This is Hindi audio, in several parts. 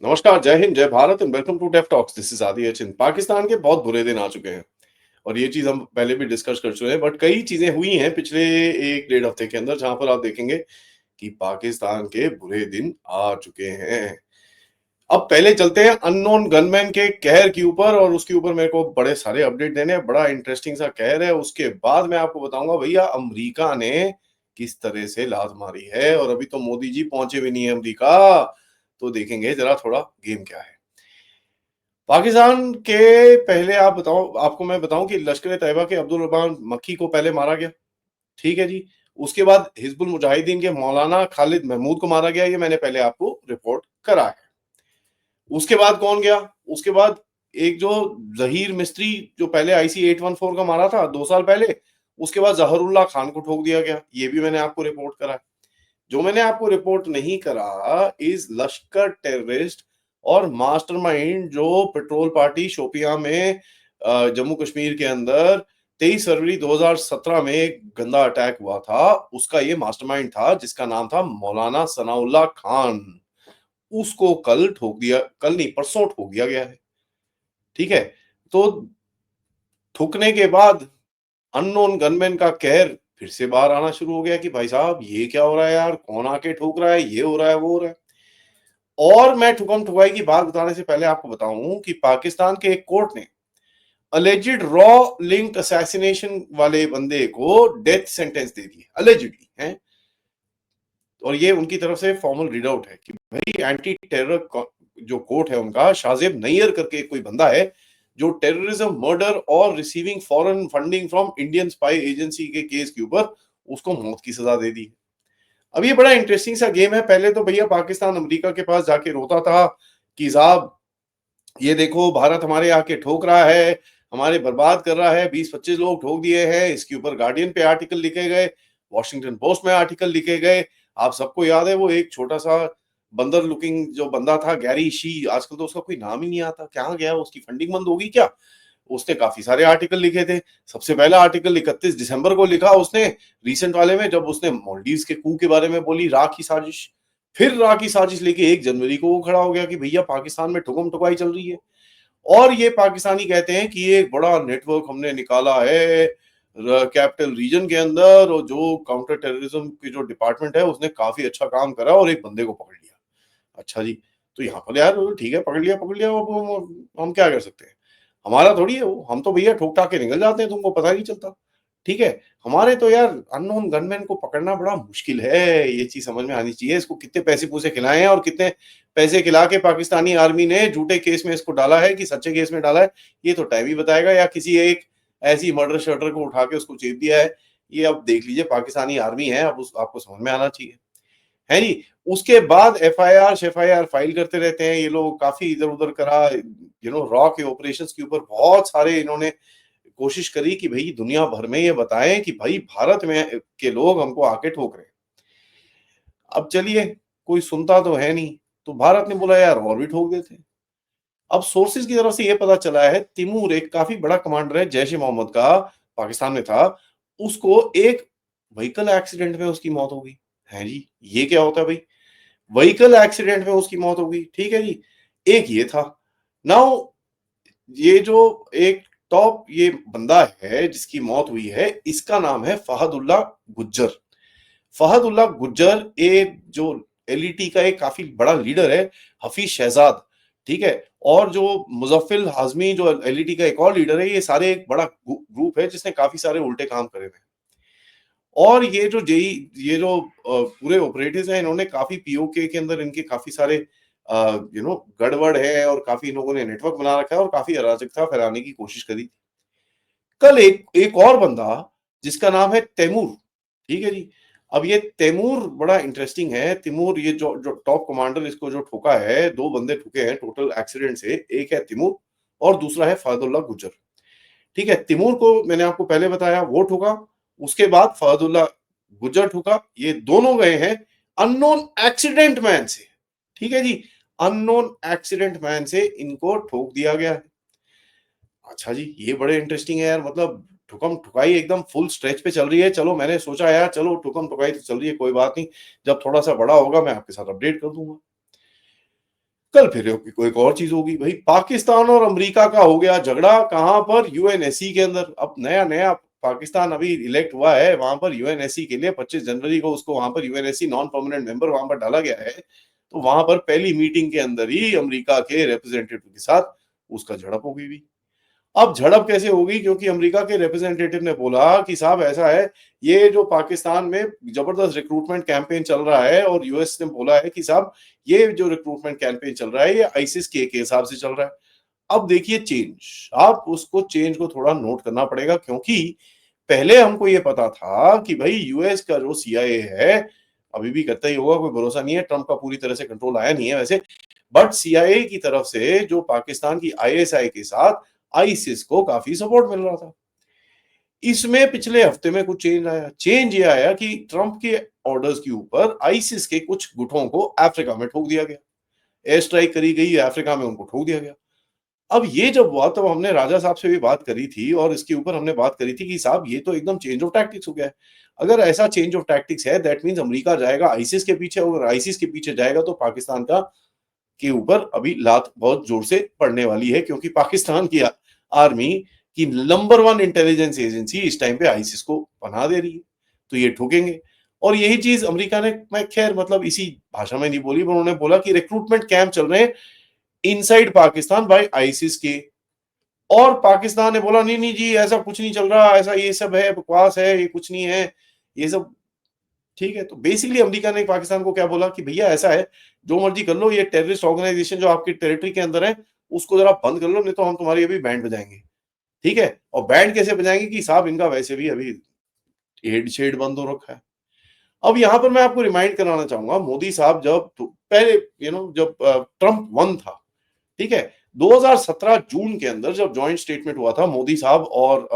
नमस्कार, जय हिंद, जय Bharat and welcome to TEF Talks. This is Adi Achin. Pakistan के बहुत बुरे दिन आ चुके हैं और ये चीज़ हम पहले भी डिस्कस कर चुके हैं, बट कई चीज़ें हुई हैं पिछले 1 डेढ़ हफ्ते के अंदर जहाँ पर आप देखेंगे कि पाकिस्तान के बुरे दिन आ चुके हैं। अब पहले चलते हैं अननोन गनमैन के कहर के ऊपर और उसके ऊपर मेरे को बड़े सारे अपडेट देने हैं। बड़ा इंटरेस्टिंग सा कहर है। उसके बाद मैं आपको बताऊंगा भैया अमेरिका ने किस तरह से लात मारी है और अभी तो मोदी जी पहुंचे भी नहीं है अमेरिका। तो देखेंगे जरा थोड़ा गेम क्या है। पाकिस्तान के पहले आप बताओ, आपको मैं बताऊं कि लश्कर तैयबा के अब्दुल रहमान मक्की को पहले मारा गया। ठीक है जी। उसके बाद हिजबुल मुजाहिदीन के मौलाना खालिद महमूद को मारा गया। ये मैंने पहले आपको रिपोर्ट करा है। उसके बाद कौन गया? उसके बाद एक जो जहीर मिस्त्री जो पहले आईसी 814 का मारा था 2 साल पहले, उसके बाद जहरुल्लाह खान को ठोक दिया गया। ये भी मैंने आपको रिपोर्ट करा है। जो मैंने आपको रिपोर्ट नहीं करा इज लश्कर टेररिस्ट और मास्टरमाइंड जो पेट्रोल पार्टी शोपियां में जम्मू कश्मीर के अंदर 23 फरवरी 2017 में एक गंदा अटैक हुआ था, उसका ये मास्टरमाइंड था जिसका नाम था मौलाना सनाउल्लाह खान। उसको कल ठोक दिया, कल नहीं परसों ठोक दिया गया है। ठीक है। तो ठुकने के बाद अननोन गनमैन का कहर फिर से बाहर आना शुरू हो गया कि भाई साहब ये क्या हो रहा है यार, कौन आके ठोक रहा है, ये हो रहा है वो हो रहा है। और मैं ठुकम ठुकाई की बात बताने से पहले आपको बताऊं कि पाकिस्तान के एक कोर्ट ने अलेजिड रॉ लिंक्ड असैसिनेशन वाले बंदे को डेथ सेंटेंस दे दी अलेजिडली है। और ये उनकी तरफ से फॉर्मल रीड आउट है कि भाई एंटी टेरर जो कोर्ट है उनका शाजेब नैयर करके कोई बंदा है जो टेररिज्म, मर्डर और receiving foreign funding from Indian spy agency के केस के ऊपर उसको मौत की सजा दे दी। अब ये बड़ा इंटरेस्टिंग सा गेम है। पहले तो भैया पाकिस्तान अमेरिका के पास जाके रोता था कि साहब ये देखो भारत हमारे आके ठोक रहा है, हमारे बर्बाद कर रहा है, 20-25 लोग ठोक दिए हैं। इसके ऊपर गार्डियन पे आर्टिकल लिखे गए, वॉशिंगटन पोस्ट में आर्टिकल लिखे गए। आप सबको याद है वो एक छोटा सा बंदर लुकिंग जो बंदा था गैरी शी, आजकल तो उसका कोई नाम ही नहीं आता, कहाँ गया? उसकी फंडिंग बंद होगी क्या? उसने काफी सारे आर्टिकल लिखे थे। सबसे पहला आर्टिकल 31 दिसंबर को लिखा उसने रिसेंट वाले में, जब उसने मालदीव्स के कू के बारे में बोली, रा की साजिश। फिर रा की साजिश लेके 1 जनवरी को वो खड़ा हो गया कि भैया पाकिस्तान में ठुकम ठुकाई चल रही है। और ये पाकिस्तानी कहते हैं कि ये एक बड़ा नेटवर्क हमने निकाला है कैपिटल रीजन के अंदर, और जो काउंटर टेररिज्म की जो डिपार्टमेंट है उसने काफी अच्छा काम करा और एक बंदे को पकड़ लिया। अच्छा जी। तो यहाँ पर यार ठीक है, पकड़ लिया पकड़ लिया, अब हम क्या कर सकते हैं? हमारा थोड़ी है वो, हम तो भैया ठोक ठाक के निकल जाते हैं, तुमको पता नहीं चलता। ठीक है। हमारे तो यार अननोन गनमैन को पकड़ना बड़ा मुश्किल है, ये चीज समझ में आनी चाहिए। इसको कितने पैसे पूसे खिलाए हैं और कितने पैसे खिला के पाकिस्तानी आर्मी ने झूठे केस में इसको डाला है कि सच्चे केस में डाला है, ये तो टाइम ही बताएगा। या किसी एक ऐसी मर्डर शर्डर को उठा के उसको चेप दिया है, ये अब देख लीजिए पाकिस्तानी आर्मी है, अब आपको समझ में आना चाहिए। है जी। उसके बाद एफआईआर शेफआईआर फाइल करते रहते हैं ये लोग, काफी इधर उधर करा। रॉ के ऑपरेशंस के ऊपर बहुत सारे इन्होंने कोशिश करी कि भाई दुनिया भर में ये बताएं कि भाई भारत में के लोग हमको आके ठोक रहे हैं। अब चलिए, कोई सुनता तो है नहीं, तो भारत ने बोला यार और भी ठोक देते हैं। अब सोर्सेज की तरफ से ये पता चला है तिमूर एक काफी बड़ा कमांडर है जैश ए मोहम्मद का, पाकिस्तान में था। उसको एक व्हीकल एक्सीडेंट में उसकी मौत हो गई। है जी। ये क्या होता है भाई? व्हीकल एक्सीडेंट में उसकी मौत हो गई। ठीक है जी। एक ये था। नाउ ये जो एक टॉप ये बंदा है जिसकी मौत हुई है, इसका नाम है फहदुल्ला गुज्जर। फहदुल्ला गुज्जर एक जो एलईटी का एक काफी बड़ा लीडर है, हफीज शहजाद। ठीक है। और जो मुजफ्फिल हाजमी जो एलईटी का एक और लीडर है, ये सारे एक बड़ा ग्रुप है जिसने काफी सारे उल्टे काम करे हुए हैं। और ये जो जेई, ये जो पूरे ऑपरेटिव्स हैं, इन्होंने काफी पीओके के अंदर इनके काफी सारे गड़बड़ है और काफी इन लोगों ने नेटवर्क बना रखा है और काफी अराजकता फैलाने की कोशिश करी। कल एक एक और बंदा जिसका नाम है तैमूर। ठीक है जी। अब ये तैमूर बड़ा इंटरेस्टिंग है। तैमूर ये जो जो टॉप कमांडर इसको जो ठोका है, 2 बंदे ठुके हैं टोटल एक्सीडेंट से, एक है तैमूर और दूसरा है फहदुल्ला गुज्जर। ठीक है। तिमूर को मैंने आपको पहले बताया वो ठुका, उसके बाद फहदुल्ला गुज्जर ठुका। ये दोनों गए हैं अननोन एक्सीडेंट मैन से। ठीक है जी। अननोन एक्सीडेंट मैन से इनको ठोक दिया गया है। अच्छा जी, ये बड़े इंटरेस्टिंग है यार। मतलब ठुकम ठुकाई एकदम फुल स्ट्रेच पे चल रही है। चलो मैंने सोचा यार चलो ठुकम ठुकाई तो चल रही है, कोई बात नहीं, जब थोड़ा सा बड़ा होगा मैं आपके साथ अपडेट कर दूंगा। कल फिर कोई एक और चीज होगी भाई। पाकिस्तान और अमेरिका का हो गया झगड़ा, कहां पर? यूएनएससी के अंदर। अब नया नया पाकिस्तान अभी इलेक्ट हुआ है, वहां पर यूएनएससी के लिए 25 जनवरी को उसको वहां पर यूएनएससी नॉन परमानेंट मेंबर वहां पर डाला गया है। तो वहां पर पहली मीटिंग के अंदर ही अमेरिका के रिप्रेजेंटेटिव के साथ उसका झड़प हो गई भी। अब झड़प कैसे होगी? क्योंकि अमेरिका के रिप्रेजेंटेटिव ने बोला कि साहब ऐसा है, ये जो पाकिस्तान में जबरदस्त रिक्रूटमेंट कैंपेन चल रहा है, और यूएस ने बोला है कि साहब ये जो रिक्रूटमेंट कैंपेन चल रहा है ये आईसिस के हिसाब से चल रहा है। अब देखिए चेंज, आप उसको चेंज को थोड़ा नोट करना पड़ेगा, क्योंकि पहले हमको ये पता था कि भाई यूएस का जो सीआईए है, अभी भी करता ही होगा, कोई भरोसा नहीं है, ट्रंप का पूरी तरह से कंट्रोल आया नहीं है वैसे, बट सीआईए की तरफ से जो पाकिस्तान की आईएसआई के साथ आईसिस को काफी सपोर्ट मिल रहा था। इसमें पिछले हफ्ते में कुछ चेंज आया। चेंज ये आया कि ट्रंप के ऑर्डर्स के ऊपर आईसिस के कुछ गुटों को अफ्रीका में ठोक दिया गया, एयर स्ट्राइक करी गई, अफ्रीका में उनको ठोक दिया गया। अब ये जब हुआ तब हमने राजा साहब से भी बात करी थी, और इसके ऊपर हमने बात करी थी कि साहब ये तो एकदम चेंज ऑफ टैक्टिक्स हो गया है। अगर ऐसा चेंज ऑफ टैक्टिक्स है, दैट मीन्स अमेरिका जाएगा आईसिस के पीछे, और आईसिस के पीछे जाएगा तो पाकिस्तान का के ऊपर अभी लात बहुत जोर से पड़ने वाली है, क्योंकि पाकिस्तान की आर्मी की नंबर 1 इंटेलिजेंस एजेंसी इस टाइम पे आईसिस को पनाह दे रही है, तो ये ठोकेंगे। और यही चीज अमेरिका ने, मैं खैर मतलब इसी भाषा में नहीं बोली, पर उन्होंने बोला कि रिक्रूटमेंट कैंप चल रहे हैं इनसाइड पाकिस्तान बाय आईसिस के, और पाकिस्तान ने बोला नहीं नहीं जी ऐसा कुछ नहीं चल रहा, ऐसा ये सब है, बकवास है, ये कुछ नहीं है, ये सब ठीक है। तो बेसिकली अमेरिका ने पाकिस्तान को क्या बोला कि भैया ऐसा है, जो मर्जी कर लो, ये टेररिस्ट ऑर्गेनाइजेशन जो आपकी टेरिटरी के अंदर है उसको जरा बंद कर लो, नहीं तो हम तुम्हारी अभी बैंड बजाएंगे। ठीक है, और बैंड कैसे बजाएंगे कि साहब इनका वैसे भी अभी एड शेड बंद हो रखा है। अब यहां पर मैं आपको रिमाइंड कराना चाहूंगा, मोदी साहब जब पहले जब ट्रंप 1 था, ठीक है, 2017 जून के अंदर जब जॉइंट स्टेटमेंट हुआ था मोदी साहब और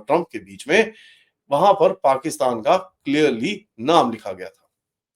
ट्रंप के बीच में, वहां पर पाकिस्तान का क्लियरली नाम लिखा गया था।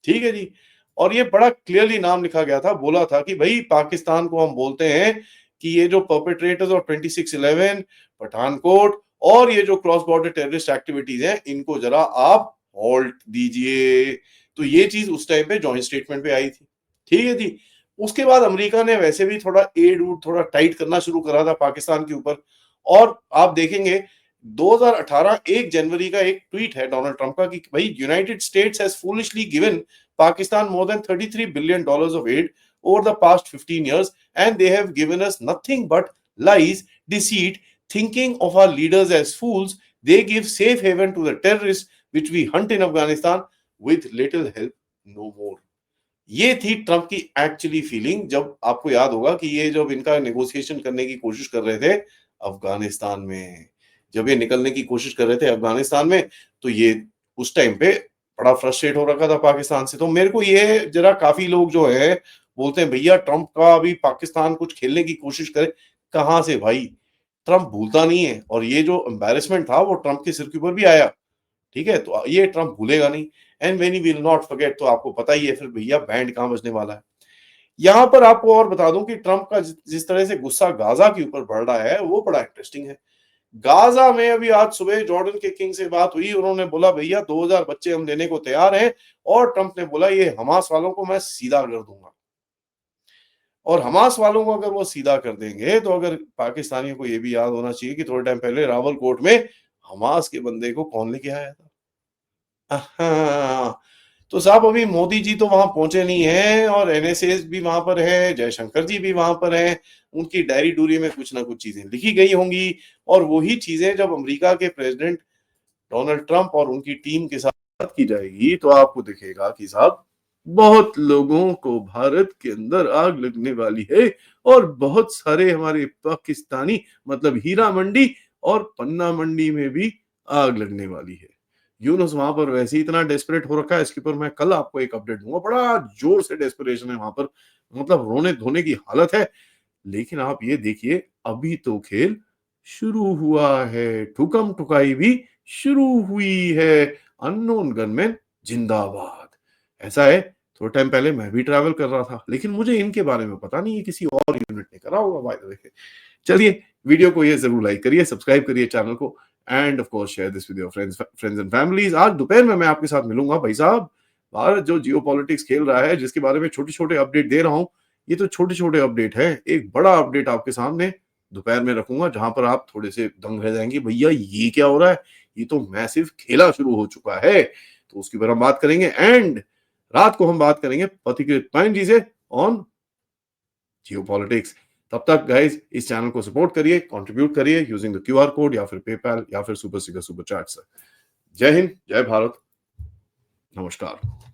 ठीक है जी, और ये बड़ा क्लियरली नाम लिखा गया था, बोला था कि भाई पाकिस्तान को हम बोलते हैं कि ये जो परपेट्रेटर्स और 26/11 पठानकोट और ये जो क्रॉस बॉर्डर टेररिस्ट एक्टिविटीज हैं, इनको जरा आप हॉल्ट दीजिए। तो ये चीज उस टाइम पे जॉइंट स्टेटमेंट पे आई थी। ठीक है जी, उसके बाद अमेरिका ने वैसे भी थोड़ा एड वूड थोड़ा टाइट करना शुरू करा था पाकिस्तान के ऊपर, और आप देखेंगे 2018 1 जनवरी का एक ट्वीट है डोनाल्ड ट्रंप का कि भाई United states has foolishly given Pakistan more than $33 billion of aid over the past 15 years, and they have given us nothing but lies, deceit, thinking of our leaders as fools. They give safe haven to the terrorists which we hunt in Afghanistan with little help, no more. ये थी ट्रंप की एक्चुअली फीलिंग, जब आपको याद होगा कि ये जब इनका नेगोशिएशन करने की कोशिश कर रहे थे अफगानिस्तान में, जब ये निकलने की कोशिश कर रहे थे अफगानिस्तान में, तो ये उस टाइम पे बड़ा फ्रस्ट्रेट हो रखा था पाकिस्तान से। तो मेरे को ये जरा काफी लोग जो है बोलते हैं भैया ट्रंप का अभी पाकिस्तान कुछ खेलने की कोशिश करे, कहां से भाई, ट्रंप भूलता नहीं है, और ये जो एम्बैरेसमेंट था वो ट्रंप के सिर के ऊपर भी आया। ठीक है, तो ये ट्रंप भूलेगा नहीं, and when he will not forget, तो आपको पता ही है फिर भैया बैंड कहां बजने वाला है। यहां पर आपको और बता दूं कि ट्रंप का जिस तरह से गुस्सा गाजा के ऊपर बढ़ रहा है वो बड़ा इंटरेस्टिंग है। गाजा में अभी आज सुबह जॉर्डन के किंग से बात हुई, उन्होंने बोला भैया 2000 बच्चे हम देने को तैयार हैं, और ट्रंप ने बोला ये हमास वालों को मैं सीधा कर दूंगा, और हमास वालों को अगर वो सीधा कर देंगे तो अगर पाकिस्तानियों को ये भी याद होना चाहिए कि थोड़े टाइम पहले रावलकोट में हमास के बंदे को कौन लेके आया था। हाँ, तो साहब अभी मोदी जी तो वहां पहुंचे नहीं हैं, और एनएसएस भी वहां पर है, जयशंकर जी भी वहां पर हैं, उनकी डायरी डूरी में कुछ ना कुछ चीजें लिखी गई होंगी, और वही चीजें जब अमेरिका के प्रेसिडेंट डोनाल्ड ट्रंप और उनकी टीम के साथ की जाएगी तो आपको दिखेगा कि साहब बहुत लोगों को भारत के अंदर आग लगने वाली है, और बहुत सारे हमारे पाकिस्तानी मतलब हीरा मंडी और पन्ना मंडी में भी आग लगने वाली है। यूनुस वहां पर वैसे ही इतना डेस्परेट हो रखा है, इसके ऊपर मैं कल आपको एक अपडेट दूंगा, बड़ा जोर से डेस्परेशन है वहां पर, मतलब रोने धोने की हालत है। लेकिन आप ये देखिए अभी तो खेल शुरू हुआ है, ठुकम ठुकाई भी शुरू हुई है, अननोन गनमैन जिंदाबाद। ऐसा है, थोड़ा टाइम पहले मैं भी ट्रैवल कर रहा था, लेकिन मुझे इनके बारे में पता नहीं है, किसी और यूनिट ने करा होगा बाय द वे। चलिए वीडियो को ये जरूर लाइक करिए, सब्सक्राइब करिए चैनल को, end of course share this with your friends and families. आज दोपहर में मैं आपके साथ मिलूंगा भाई साहब, भारत जो जियो पॉलिटिक्स खेल रहा है, जिसके बारे में छोटे छोटे अपडेट दे रहा हूं, ये तो छोटे-छोटे अपडेट है। एक बड़ा अपडेट आपके सामने दोपहर में रखूँगा, जहाँ पर आप थोड़े से दंग रह जाएँगे, भैया ये क्या हो रहा है? ये तो मैसिव खेला शुरू हो चुका है। तो उसके ऊपर हम बात करेंगे एंड रात को हम बात करेंगे पथिकृत पायन जी से ऑन जियोपॉलिटिक्स। तब तक गाइस इस चैनल को सपोर्ट करिए, कंट्रीब्यूट करिए यूजिंग द क्यूआर कोड या फिर पेपैल या फिर सुपर स्टिकर सुपर चैट से। जय हिंद, जय भारत, नमस्कार।